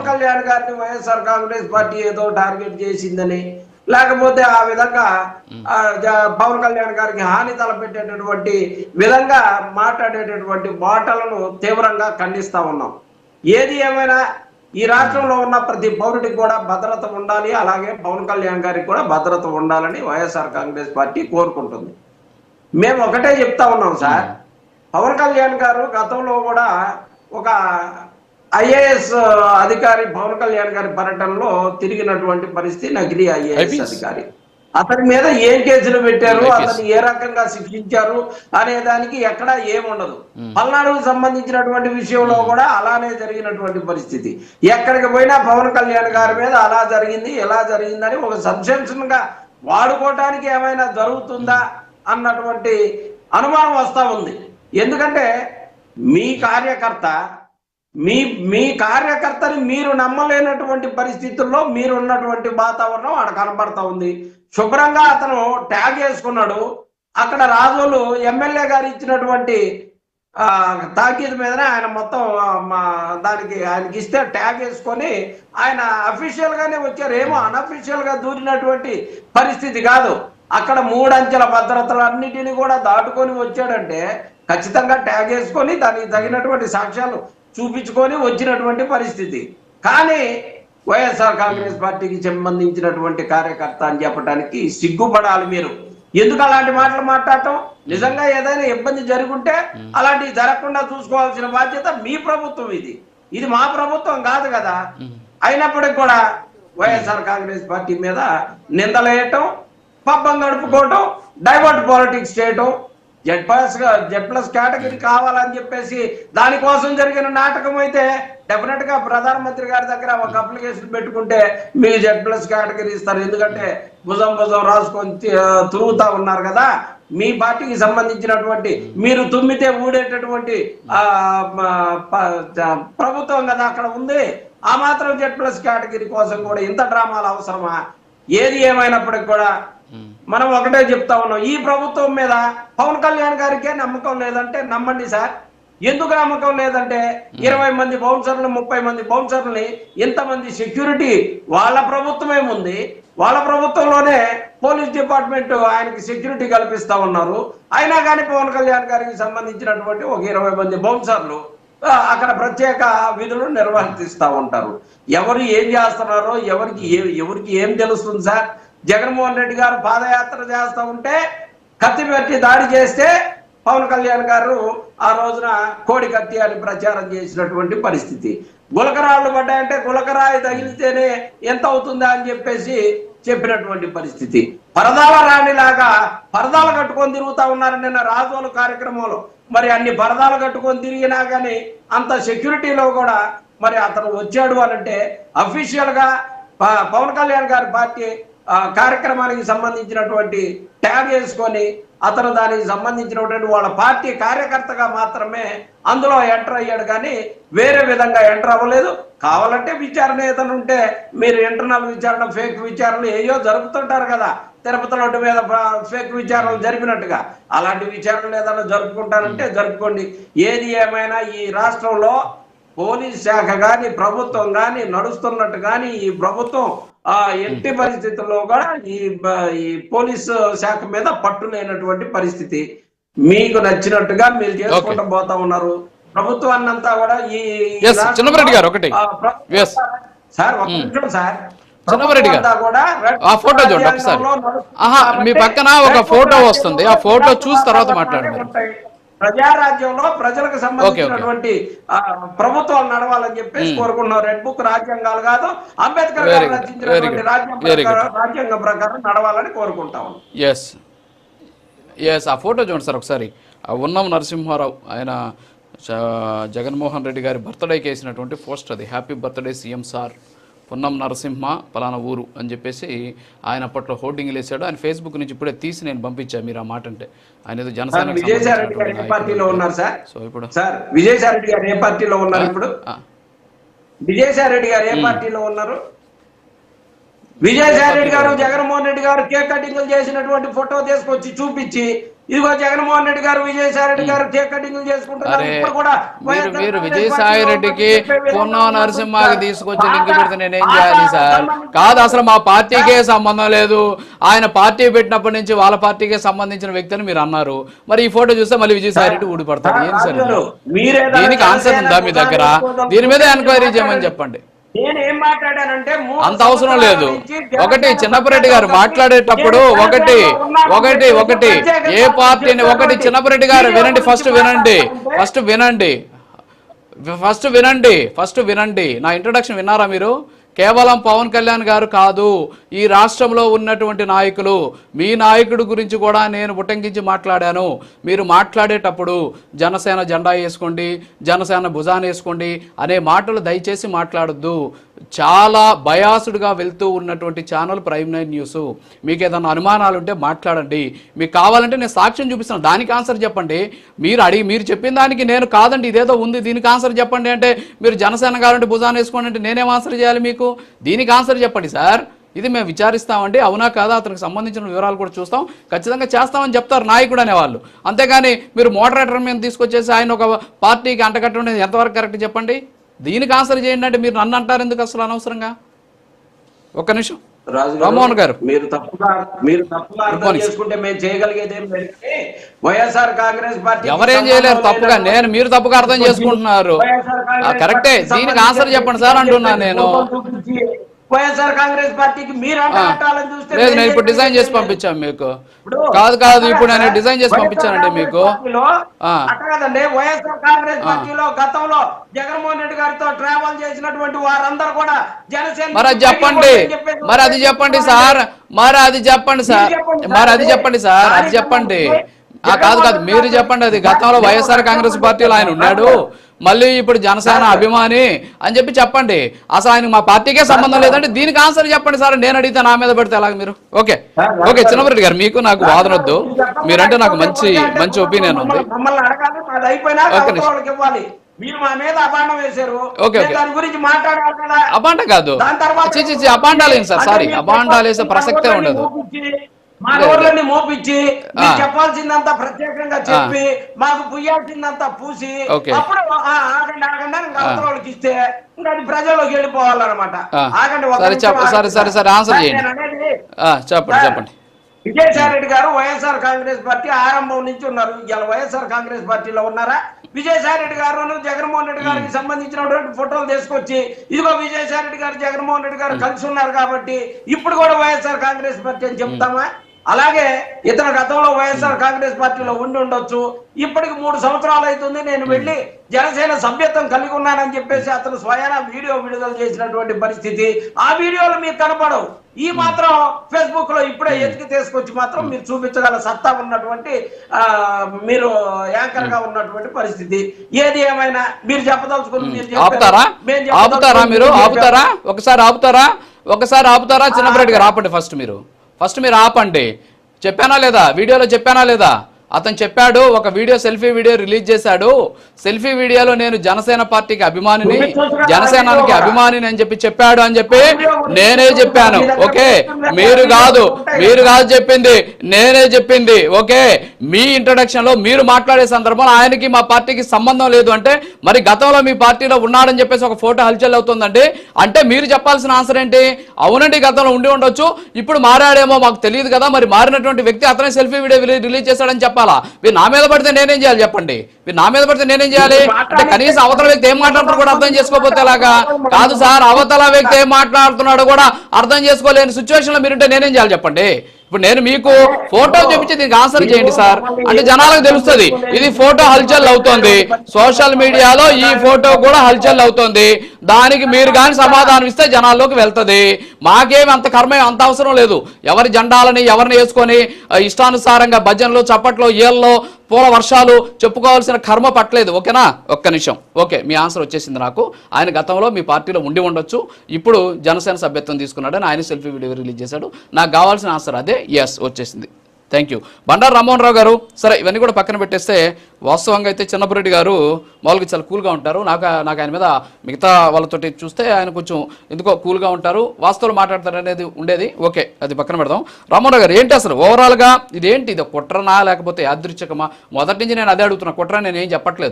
పవన్ కళ్యాణ్ గారిని వైఎస్ఆర్ కాంగ్రెస్ పార్టీ ఏదో టార్గెట్ చేసిందని, లేకపోతే ఆ విధంగా పవన్ కళ్యాణ్ గారికి హాని తలపెట్టేటటువంటి విధంగా మాట్లాడేటటువంటి మాటలను తీవ్రంగా ఖండిస్తా ఉన్నాం. ఏది ఏమైనా ఈ రాష్ట్రంలో ఉన్న ప్రతి పౌరుడికి కూడా భద్రత ఉండాలి, అలాగే పవన్ కళ్యాణ్ గారికి కూడా భద్రత ఉండాలని వైఎస్ఆర్ కాంగ్రెస్ పార్టీ కోరుకుంటుంది. మేము ఒకటే చెప్తా ఉన్నాం సార్, పవన్ కళ్యాణ్ గారు గతంలో కూడా ఒక ఐఏఎస్ అధికారి పవన్ కళ్యాణ్ గారి పర్యటనలో తిరిగినటువంటి పరిస్థితి, నకిలీ ఐఏఎస్ అధికారి. అతని మీద ఏం కేసులు పెట్టారు, అతన్ని ఏ రకంగా శిక్షించారు అనే దానికి ఎక్కడా ఏముండదు. పల్నాడుకు సంబంధించినటువంటి విషయంలో కూడా అలానే జరిగినటువంటి పరిస్థితి. ఎక్కడికి పోయినా పవన్ కళ్యాణ్ గారి మీద అలా జరిగింది ఎలా జరిగిందని ఒక సబ్సెన్షన్ గా వాడుకోవటానికి ఏమైనా జరుగుతుందా అన్నటువంటి అనుమానం వస్తా ఉంది. ఎందుకంటే మీ కార్యకర్తని మీరు నమ్మలేనటువంటి పరిస్థితుల్లో మీరున్నటువంటి వాతావరణం ఆడ కనబడతా ఉంది. శుభ్రంగా అతను ట్యాగ్ వేసుకున్నాడు. అక్కడ రాజోలు ఎమ్మెల్యే గారు ఇచ్చినటువంటి తాకీదు మీదనే ఆయన మొత్తం దానికి ఆయనకి ఇస్తే ట్యాగ్ వేసుకొని ఆయన అఫీషియల్ గానే వచ్చారు. ఏమో అన్అఫీషియల్ గా దూరినటువంటి పరిస్థితి కాదు. అక్కడ 3 అంచెల భద్రతలన్నిటినీ కూడా దాటుకొని వచ్చాడంటే ఖచ్చితంగా ట్యాగ్ వేసుకొని దానికి తగినటువంటి సాక్ష్యాలు చూపించుకొని వచ్చినటువంటి పరిస్థితి. కానీ వైఎస్ఆర్ కాంగ్రెస్ పార్టీకి సంబంధించినటువంటి కార్యకర్త అని చెప్పడానికి సిగ్గుపడాలి మీరు. ఎందుకు అలాంటి మాటలు మాట్లాడటం? నిజంగా ఏదైనా ఇబ్బంది జరుగుంటే అలాంటివి జరగకుండా చూసుకోవాల్సిన బాధ్యత మీ ప్రభుత్వం. ఇది మా ప్రభుత్వం కాదు కదా. అయినప్పటికీ కూడా వైఎస్ఆర్ కాంగ్రెస్ పార్టీ మీద నిందలేయటం, పబ్బం గడుపుకోవటం, డైవర్ట్ పాలిటిక్స్ చేయటం, జెడ్ ప్లస్ కేటగిరీ కావాలని చెప్పేసి దానికోసం జరిగిన నాటకం అయితే డెఫినెట్ గా ప్రధానమంత్రి గారి దగ్గర ఒక అప్లికేషన్ పెట్టుకుంటే మీకు జెడ్+ కేటగిరీ ఇస్తారు. ఎందుకంటే భుజం రాసుకొని తిరుగుతా ఉన్నారు కదా. మీ పార్టీకి సంబంధించినటువంటి మీరు తుమ్మితే ఊడేటటువంటి ప్రభుత్వం కదా అక్కడ ఉంది. ఆ మాత్రం జెడ్+ కేటగిరీ కోసం కూడా ఇంత డ్రామాలు అవసరమా? ఏది ఏమైనప్పటికి కూడా మనం ఒకటే చెప్తా ఉన్నాం, ఈ ప్రభుత్వం మీద పవన్ కళ్యాణ్ గారికే నమ్మకం లేదంటే నమ్మండి సార్. ఎందుకు నమ్మకం లేదంటే 20 మంది బౌన్సర్లు 30 మంది బౌన్సర్లని ఇంతమంది సెక్యూరిటీ వాళ్ళ ప్రభుత్వమే ఉంది. వాళ్ళ ప్రభుత్వంలోనే పోలీస్ డిపార్ట్మెంట్ ఆయనకి సెక్యూరిటీ కల్పిస్తా ఉన్నారు. అయినా కానీ పవన్ కళ్యాణ్ గారికి సంబంధించినటువంటి ఒక 20 మంది బౌన్సర్లు అక్కడ ప్రత్యేక విధులు నిర్వర్తిస్తూ ఉంటారు. ఎవరు ఏం చేస్తున్నారో ఎవరికి ఏం తెలుస్తుంది సార్? జగన్మోహన్ రెడ్డి గారు పాదయాత్ర చేస్తూ ఉంటే కత్తి పెట్టి దాడి చేస్తే పవన్ కళ్యాణ్ గారు ఆ రోజున కోడి కత్తి అని ప్రచారం చేసినటువంటి పరిస్థితి. గులకరాళ్ళు పడ్డాయంటే గులకరాయి తగిలితేనే ఎంత అవుతుందా అని చెప్పేసి చెప్పినటువంటి పరిస్థితి. పరదాల రాణిలాగా పరదాలు కట్టుకొని తిరుగుతా ఉన్నారు నిన్న రాజోలు కార్యక్రమంలో. మరి అన్ని పరదాలు కట్టుకొని తిరిగినా కానీ అంత సెక్యూరిటీలో కూడా మరి అతను వచ్చాడు అనంటే అఫీషియల్ గా పవన్ కళ్యాణ్ గారి పార్టీ కార్యక్రమానికి సంబంధించినటువంటి ట్యాగ్ వేసుకొని అతను దానికి సంబంధించినటువంటి వాళ్ళ పార్టీ కార్యకర్తగా మాత్రమే అందులో ఎంటర్ అయ్యాడు, కానీ వేరే విధంగా ఎంటర్ అవ్వలేదు. కావాలంటే విచారణ ఏదైనా ఉంటే మీరు ఇంటర్నల్ విచారణ, ఫేక్ విచారణలు ఏయో జరుపుతుంటారు కదా, తిరుపతి రోడ్డు మీద ఫేక్ విచారణలు జరిపినట్టుగా అలాంటి విచారణలు ఏదైనా జరుపుకుంటారంటే జరుపుకోండి. ఏది ఏమైనా ఈ రాష్ట్రంలో పోలీస్ శాఖ కానీ ప్రభుత్వం కానీ నడుస్తున్నట్టు కానీ ఈ ప్రభుత్వం ఎట్టి పరిస్థితుల్లో కూడా ఈ పోలీసు శాఖ మీద పట్టు లేనటువంటి పరిస్థితి. మీకు నచ్చినట్టుగా మీరు చేసుకుంటూ పోతా ఉన్నారు. ప్రభుత్వాన్ని అంతా కూడా ఈ చిన్నమరెడ్డి గారు ఒకటి సార్ ఒక నిమిషం సార్, చిన్నమరెడ్డి గారు ఆ ఫోటో చూడండి ఒకసారి. మీ పక్కన ఒక ఫోటో వస్తుంది, ఆ ఫోటో చూసి తర్వాత మాట్లాడండి. ప్రజారాజ్యంలో ప్రజలకు సంబంధించినటువంటి ప్రభుత్వాలు నడవాలని చెప్పేసి కోరుకున్నాం. రెడ్ బుక్ రాజ్యాంగాలు కాదు, అంబేద్కర్ గారు రచించినటువంటి రాజ్యాంగం ప్రకారం నడవాలని కోరుకుంటాం. ఆ ఫోటో చూడండి సార్ ఒకసారి. ఉన్నం నరసింహారావు ఆయన జగన్మోహన్ రెడ్డి గారి బర్త్డేకి వేసినటువంటి పోస్ట్ అది. హ్యాపీ బర్త్డే సీఎం సార్, పున్నం నరసింహ పలానా ఊరు అని చెప్పేసి ఆయన అప్పట్లో హోర్డింగ్లు వేసాడు. ఆయన ఫేస్బుక్ నుంచి ఇప్పుడే తీసి నేను పంపించాను. మీరు ఆ మాట అంటే ఆయన ఏదో జనసేన విజయసాయి రెడ్డి గారు ఏ పార్టీలో ఉన్నారు సార్? సో ఇప్పుడు సార్ విజయసాయి రెడ్డి గారు ఏ పార్టీలో ఉన్నారు? ఇప్పుడు విజయసాయి రెడ్డి గారు ఏ పార్టీలో ఉన్నారు? విజయసాయి రెడ్డి గారు జగన్మోహన్ రెడ్డి గారు కేక్ కటింగ్లు చేసినటువంటి ఫోటో తీసుకొచ్చి చూపించి ఇదిగో జగన్మోహన్ రెడ్డి గారు విజయసాయి రెడ్డి గారు కేక్ కటింగ్ చేసుకుంటున్నారు. అరే ఇప్పుడు కూడా మీరు విజయసాయి రెడ్డికి పొన్నం నరసింహకి తీసుకొచ్చి లింక్ పెడితే నేనేం చేయాలి సార్? కాదు, అసలు మా పార్టీకే సంబంధం లేదు, ఆయన పార్టీ పెట్టినప్పటి నుంచి వాళ్ళ పార్టీకే సంబంధించిన వ్యక్తి అని మీరు అన్నారు. మరి ఈ ఫోటో చూస్తే మళ్ళీ విజయసాయి రెడ్డి ఊడిపడతాడు. ఏం సార్ దీనికి ఆన్సర్ ఉందా మీ దగ్గర? దీని మీద ఎంక్వైరీ చేయమని చెప్పండి. నేనేం మాట్లాడానంటే అంత అవసరం లేదు. ఒకటి చిన్నపరెడ్డి గారు మాట్లాడేటప్పుడు ఒకటి ఏ పార్టీని ఒకటి చిన్నపరెడ్డి గారు వినండి, ఫస్ట్ వినండి నా ఇంట్రొడక్షన్ విన్నారా మీరు? కేవలం పవన్ కళ్యాణ్ గారు కాదు, ఈ రాష్ట్రంలో ఉన్నటువంటి నాయకులు, మీ నాయకుడి గురించి కూడా నేను ఉటంకించి మాట్లాడాను. మీరు మాట్లాడేటప్పుడు జనసేన జెండా వేసుకోండి, జనసేన భుజాన్ని వేసుకోండి అనే మాటలు దయచేసి మాట్లాడొద్దు. చాలా బయాసుడ్గా వెళ్తూ ఉన్నటువంటి ఛానల్ ప్రైమ్9 న్యూస్. మీకు ఏదైనా అనుమానాలు ఉంటే మాట్లాడండి. మీకు కావాలంటే నేను సాక్ష్యం చూపిస్తాను, దానికి ఆన్సర్ చెప్పండి. మీరు చెప్పిన దానికి నేను కాదండి ఇదేదో ఉంది దీనికి ఆన్సర్ చెప్పండి అంటే, మీరు జనసేన కావాలంటే భుజాన్ని వేసుకోండి అంటే నేనేం ఆన్సర్ చేయాలి మీకు? దీనికి ఆన్సర్ చెప్పండి సార్. ఇది మేము విచారిస్తామండి, అవునా కాదా, అతనికి సంబంధించిన వివరాలు కూడా చూస్తాం, ఖచ్చితంగా చేస్తామని చెప్తారు నాయకుడు అనేవాళ్ళు. అంతేగాని మీరు మోడరేటర్ మీద తీసుకొచ్చేసి ఆయన ఒక పార్టీకి అంటగట్టడం ఎంతవరకు కరెక్ట్ చెప్పండి? దీనికి ఆన్సర్ చేయండి అంటే మీరు నన్ను అంటారు ఎందుకు అసలు అనవసరంగా? ఒక్క నిమిషం రామ్మోహన్ గారు, మీరు తప్పుగా అర్థం చేసుకుంటే మేము చేయగలిగేది ఏం లేదు. వైఎస్ఆర్ కాంగ్రెస్ పార్టీ ఎవరేం చేయలేరు తప్పుగా, మీరు తప్పుగా అర్థం చేసుకుంటున్నారు. కరెక్టే, దీనికి ఆన్సర్ చెప్పండి సార్ అంటున్నా నేను. వైఎస్ఆర్ కాంగ్రెస్ పార్టీకి మీరు అంటాలని చూస్తే లేదు, నేను ఇప్పుడు డిజైన్ చేసి పంపించాను మీకు. కాదు ఇప్పుడు నేను డిజైన్ చేసి పంపించానండి మీకు. కదండి, వైఎస్ఆర్ కాంగ్రెస్ పార్టీలో గతంలో జగన్మోహన్ రెడ్డి గారితో ట్రావెల్ చేసినటువంటి వారందరూ కూడా జనసేన. మరి అది చెప్పండి సార్, అది చెప్పండి. కాదు మీరు చెప్పండి. అది గతంలో వైఎస్ఆర్ కాంగ్రెస్ పార్టీలో ఆయన ఉన్నాడు, మళ్ళీ ఇప్పుడు జనసేన అభిమాని అని చెప్పండి. అసలు ఆయన మా పార్టీకే సంబంధం లేదంటే దీనికి ఆన్సర్ చెప్పండి సార్. నేను అడిగితే నా మీద పడితే అలాగ మీరు? ఓకే చిన్నపరెడ్డి గారు, మీకు నాకు వాదనొద్దు, మీరంటే నాకు మంచి ఒపీనియన్ ఉంది. మీరు మా మీద అపాండం వేశారు, దాని గురించి మాట్లాడాలి కదా. అపాండం కాదు, అపాండాలు ఏంటి సార్? సారీ, అపాండాలు వేసే ప్రసక్తే ఉండదు. మా ఊర్లని మోపించి చెప్పాల్సిందంతా ప్రత్యేకంగా చెప్పి మాకు పుయ్యాల్సిందంతా పూసి అప్పుడు ఆగండి అవతలకి ఇస్తే ఇంకా అది ప్రజల్లోకి వెళ్ళిపోవాలన్నమాట. చెప్పండి. విజయసాయి రెడ్డి గారు వైఎస్ఆర్ కాంగ్రెస్ పార్టీ ఆరంభం నుంచి ఉన్నారు. ఇలా వైఎస్ఆర్ కాంగ్రెస్ పార్టీలో ఉన్నారా? విజయసాయి రెడ్డి గారు జగన్మోహన్ రెడ్డి గారికి సంబంధించినటువంటి ఫోటోలు తీసుకొచ్చి ఇదిగో విజయసాయి రెడ్డి గారు జగన్మోహన్ రెడ్డి గారు కలిసి ఉన్నారు కాబట్టి ఇప్పుడు కూడా వైఎస్ఆర్ కాంగ్రెస్ పార్టీ అని చెప్తామా? అలాగే ఇతను గతంలో వైఎస్ఆర్ కాంగ్రెస్ పార్టీలో ఉండొచ్చు. ఇప్పటికి 3 సంవత్సరాలు అవుతుంది నేను వెళ్ళి జనసేన సభ్యత్వం కలిగి ఉన్నానని చెప్పేసి అతను స్వయాన వీడియో విడుదల చేసినటువంటి పరిస్థితి. ఆ వీడియోలు మీకు కనపడవు. ఈ మాత్రం ఫేస్బుక్ లో ఇప్పుడే ఎత్తికి తీసుకొచ్చి మాత్రం మీరు చూపించగల సత్తా ఉన్నటువంటి మీరు యాంకర్ గా ఉన్నటువంటి పరిస్థితి. ఏది ఏమైనా మీరు చెప్పదలుచుకుని మీరు ఒకసారి ఆపుతారా చిన్నపరెడ్డి గారు? ఆపండి ఫస్ట్ మీరు ఆపండి. చెప్పానా లేదా? వీడియోలో చెప్పానా లేదా? అతను చెప్పాడు, ఒక సెల్ఫీ వీడియో రిలీజ్ చేశాడు. సెల్ఫీ వీడియోలో నేను జనసేన పార్టీకి అభిమానిని, జనసేనానికి అభిమానిని అని చెప్పాడు అని నేనే చెప్పాను. ఓకే, మీరు కాదు చెప్పింది, నేనే చెప్పింది. ఓకే, మీ ఇంట్రడక్షన్ లో మీరు మాట్లాడే సందర్భంలో ఆయనకి మా పార్టీకి సంబంధం లేదు అంటే మరి గతంలో మీ పార్టీలో ఉన్నాడని చెప్పేసి ఒక ఫోటో హల్చల్ అవుతుందండి. అంటే మీరు చెప్పాల్సిన ఆన్సర్ ఏంటి? అవునండి గతంలో ఉండి ఉండొచ్చు, ఇప్పుడు మారాడేమో మాకు తెలియదు కదా, మరి మారినటువంటి వ్యక్తి అతనే సెల్ఫీ వీడియో రిలీజ్ చేశాడని చెప్పాలా? మీరు నా మీద పడితే నేనేం చేయాలి చెప్పండి? అంటే కనీసం అవతల వ్యక్తి ఏం మాట్లాడుతున్నాడు కూడా అర్థం చేసుకోకపోతే ఎలాగా? కాదు సార్, అవతల వ్యక్తి ఏం మాట్లాడుతున్నాడు కూడా అర్థం చేసుకోలేని సిచ్యువేషన్ లో మీరుంటే నేనేం చేయాలి చెప్పండి? ఇప్పుడు నేను మీకు ఫోటో చూపించి దీనికి ఆన్సర్ చేయండి సార్ అంటే జనాలకు తెలుస్తుంది. ఇది ఫోటో హల్చల్ అవుతోంది, సోషల్ మీడియాలో ఈ ఫోటో కూడా హల్చల్ అవుతోంది. దానికి మీరు కానీ సమాధానం ఇస్తే జనాల్లోకి వెళ్తుంది. మాకేమి అంత కర్మ అంత అవసరం లేదు. ఎవరి జెండాలని ఎవరిని వేసుకొని ఇష్టానుసారంగా భజనలు చప్పట్లు ఏళ్ళలో పూల వర్షాలు చెప్పుకోవాల్సిన కర్మ పట్టలేదు. ఓకేనా? ఒక్క నిమిషం. ఓకే, మీ ఆన్సర్ వచ్చేసింది నాకు. ఆయన గతంలో మీ పార్టీలో ఉండి ఉండొచ్చు, ఇప్పుడు జనసేన సభ్యత్వం తీసుకున్నాడని ఆయన సెల్ఫీ వీడియో రిలీజ్ చేశాడు. నాకు కావాల్సిన ఆన్సర్ అదే. ఎస్, వచ్చేసింది. Thank you. బండారు రామ్మోహన్ రావు గారు, సరే ఇవన్నీ కూడా పక్కన పెట్టేస్తే వాస్తవంగా అయితే చిన్నపురెడ్డి గారు మామూలుగా చాలా కూల్గా ఉంటారు. నాకు ఆయన మీద మిగతా వాళ్ళతోటి చూస్తే ఆయన కొంచెం ఎందుకో కూల్గా ఉంటారు, వాస్తవాలు మాట్లాడతారు అనేది ఉండేది. ఓకే, అది పక్కన పెడదాం. రామ్మోహన్ రావు గారు, ఏంటి అసలు ఓవరాల్గా ఇదేంటి, ఇది కుట్రనా లేకపోతే యాదృచ్ఛికమా? మొదటి నుంచి నేను అదే అడుగుతున్నా, కుట్ర నేను ఏం చెప్పట్లేదు.